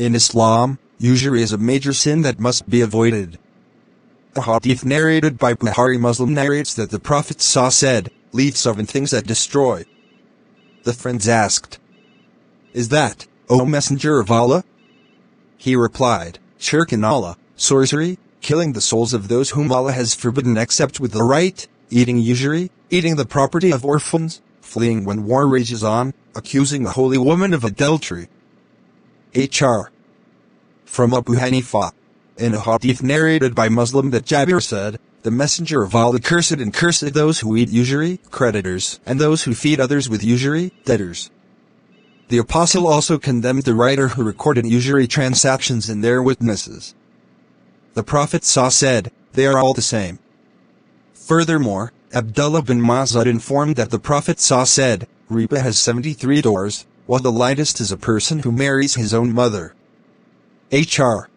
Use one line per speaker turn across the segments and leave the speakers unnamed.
In Islam, usury is a major sin that must be avoided. A hadith narrated by Bukhari Muslim narrates that the Prophet said, "Leave 7 things that destroy." The friends asked, "Is that, O Messenger of Allah?" He replied, "Shirk in Allah, sorcery, killing the souls of those whom Allah has forbidden except with the right, eating usury, eating the property of orphans, fleeing when war rages on, accusing a holy woman of adultery." Hr. From Abu Hanifa. In a hadith narrated by Muslim that Jabir said, "The Messenger of Allah cursed and cursed those who eat usury, creditors, and those who feed others with usury, debtors." The Apostle also condemned the writer who recorded usury transactions and their witnesses. The Prophet said, "They are all the same." Furthermore, Abdullah bin Mas'ud informed that the Prophet said, "Riba has 73 doors, while the lightest is a person who marries his own mother." Hr.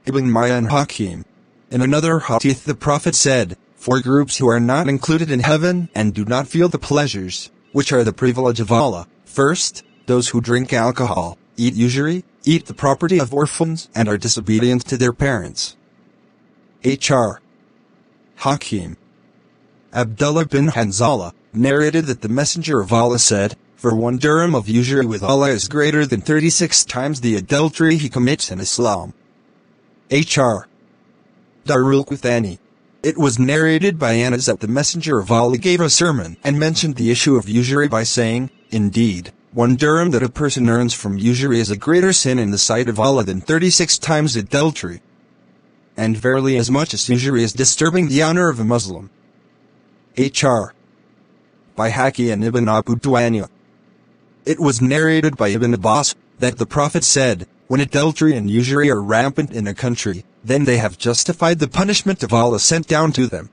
Ibn Maya and Hakim. In another hadith the Prophet said, 4 groups who are not included in heaven and do not feel the pleasures, which are the privilege of Allah. First, those who drink alcohol, eat usury, eat the property of orphans, and are disobedient to their parents. Hr. Hakim. Abdullah bin Hanzala narrated that the Messenger of Allah said, "For 1 dirham of usury with Allah is greater than 36 times the adultery he commits in Islam." Hr. Darul Quthani. It was narrated by Anas that the Messenger of Allah gave a sermon and mentioned the issue of usury by saying, "Indeed, 1 dirham that a person earns from usury is a greater sin in the sight of Allah than 36 times adultery. And verily as much as usury is disturbing the honor of a Muslim." Hr. By Haki and Ibn Abu Duanya. It was narrated by Ibn Abbas that the Prophet said, "When adultery and usury are rampant in a country, then they have justified the punishment of Allah sent down to them."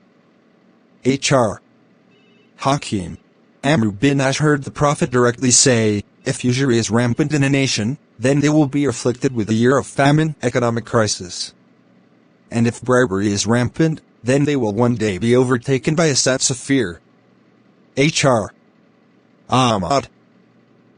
Hr. Hakim. Amr bin Ash heard the Prophet directly say, "If usury is rampant in a nation, then they will be afflicted with a year of famine, economic crisis. And if bribery is rampant, then they will one day be overtaken by a sense of fear." Hr. Ahmad.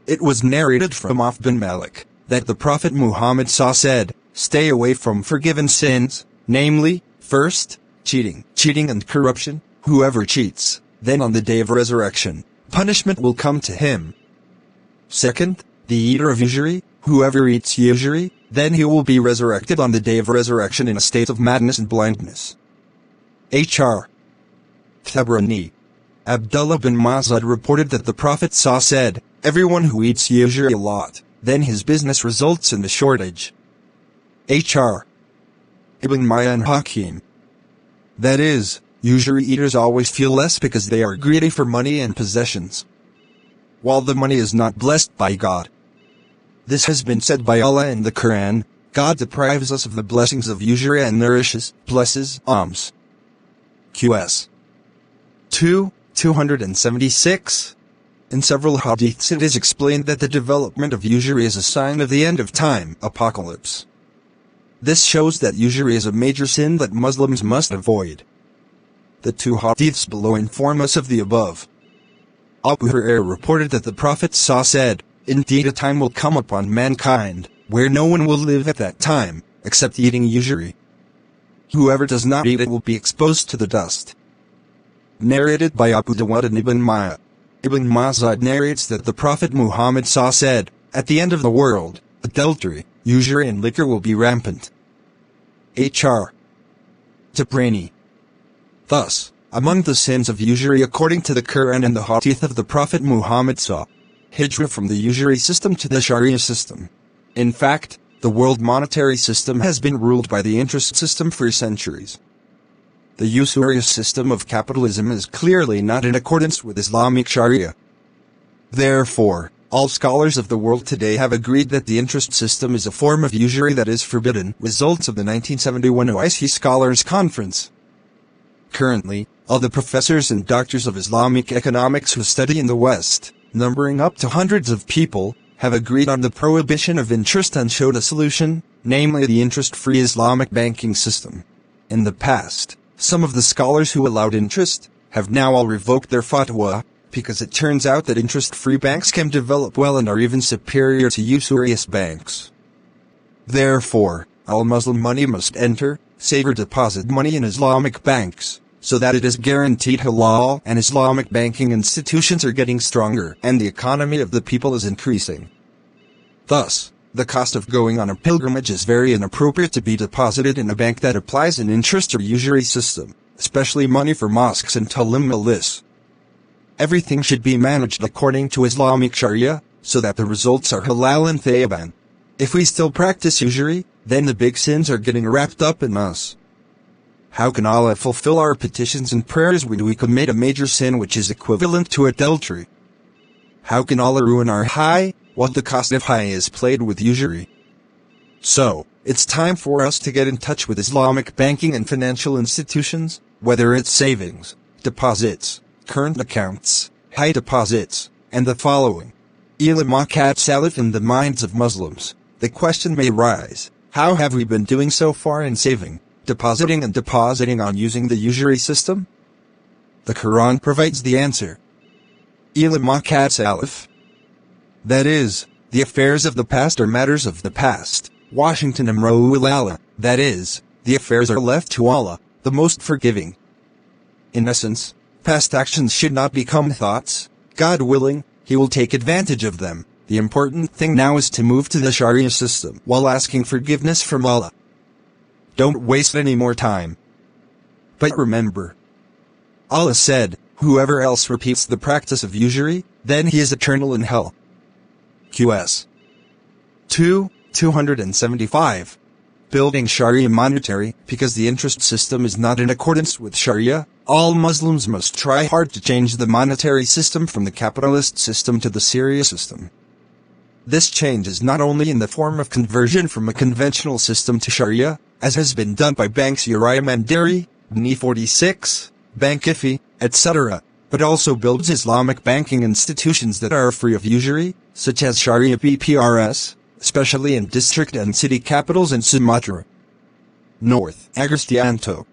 It was narrated from Auf bin Malik that the Prophet Muhammad said, "Stay away from forgiven sins, namely, first, cheating and corruption. Whoever cheats, then on the day of resurrection, punishment will come to him. Second, the eater of usury. Whoever eats usury, then he will be resurrected on the day of resurrection in a state of madness and blindness." Hr. Tabrani. Abdullah bin Mas'ud reported that the Prophet said, "Everyone who eats usury a lot, then his business results in a shortage." Hr. Ibn Maya and Hakim. That is, usury eaters always feel less because they are greedy for money and possessions, while the money is not blessed by God. This has been said by Allah in the Quran, "God deprives us of the blessings of usury and nourishes, blesses, alms." QS 276. In several hadiths it is explained that the development of usury is a sign of the end of time, apocalypse. This shows that usury is a major sin that Muslims must avoid. The 2 hadiths below inform us of the above. Abu Hurairah reported that the Prophet said, "Indeed a time will come upon mankind, where no one will live at that time, except eating usury. Whoever does not eat it will be exposed to the dust." Narrated by Abu Dawud and Ibn Maya. Ibn Mas'ud narrates that the Prophet Muhammad said, "At the end of the world, adultery, usury and liquor will be rampant." Hr. Tabrani. Thus, among the sins of usury according to the Quran and the hadith of the Prophet Muhammad hijrah from the usury system to the sharia system. In fact, the world monetary system has been ruled by the interest system for centuries. The usurious system of capitalism is clearly not in accordance with Islamic sharia. Therefore, all scholars of the world today have agreed that the interest system is a form of usury that is forbidden. Results of the 1971 OIC Scholars Conference. Currently, all the professors and doctors of Islamic economics who study in the West, numbering up to hundreds of people, have agreed on the prohibition of interest and showed a solution, namely the interest-free Islamic banking system. In the past, some of the scholars who allowed interest have now all revoked their fatwa, because it turns out that interest-free banks can develop well and are even superior to usurious banks. Therefore, all Muslim money must enter, save or deposit money in Islamic banks, so that it is guaranteed halal and Islamic banking institutions are getting stronger and the economy of the people is increasing. Thus, the cost of going on a pilgrimage is very inappropriate to be deposited in a bank that applies an interest or usury system, especially money for mosques and talim malis. Everything should be managed according to Islamic sharia, so that the results are halal and thayyiban. If we still practice usury, then the big sins are getting wrapped up in us. How can Allah fulfill our petitions and prayers when we commit a major sin which is equivalent to adultery? How can Allah ruin our high, what the cost of high is played with usury? So, it's time for us to get in touch with Islamic banking and financial institutions, whether it's savings, deposits, current accounts, high deposits, and the following. Ma Qad Salaf in the minds of Muslims, the question may rise, how have we been doing so far in saving, depositing on using the usury system? The Quran provides the answer. Ma Qad Salaf. That is, the affairs of the past are matters of the past. Washington Amruhu Ilallah. That is, the affairs are left to Allah, the most forgiving. In essence, past actions should not become thoughts. God willing, He will take advantage of them. The important thing now is to move to the sharia system while asking forgiveness from Allah. Don't waste any more time. But remember, Allah said, whoever else repeats the practice of usury, then he is eternal in hell. QS 275. Building Sharia monetary. Because the interest system is not in accordance with Sharia, all Muslims must try hard to change the monetary system from the capitalist system to the sharia system. This change is not only in the form of conversion from a conventional system to Sharia, as has been done by banks Uriah Mandiri, BNI 46, Bank IFI, etc., but also builds Islamic banking institutions that are free of usury, such as Sharia BPRS, especially in district and city capitals in Sumatra. North Agristianto.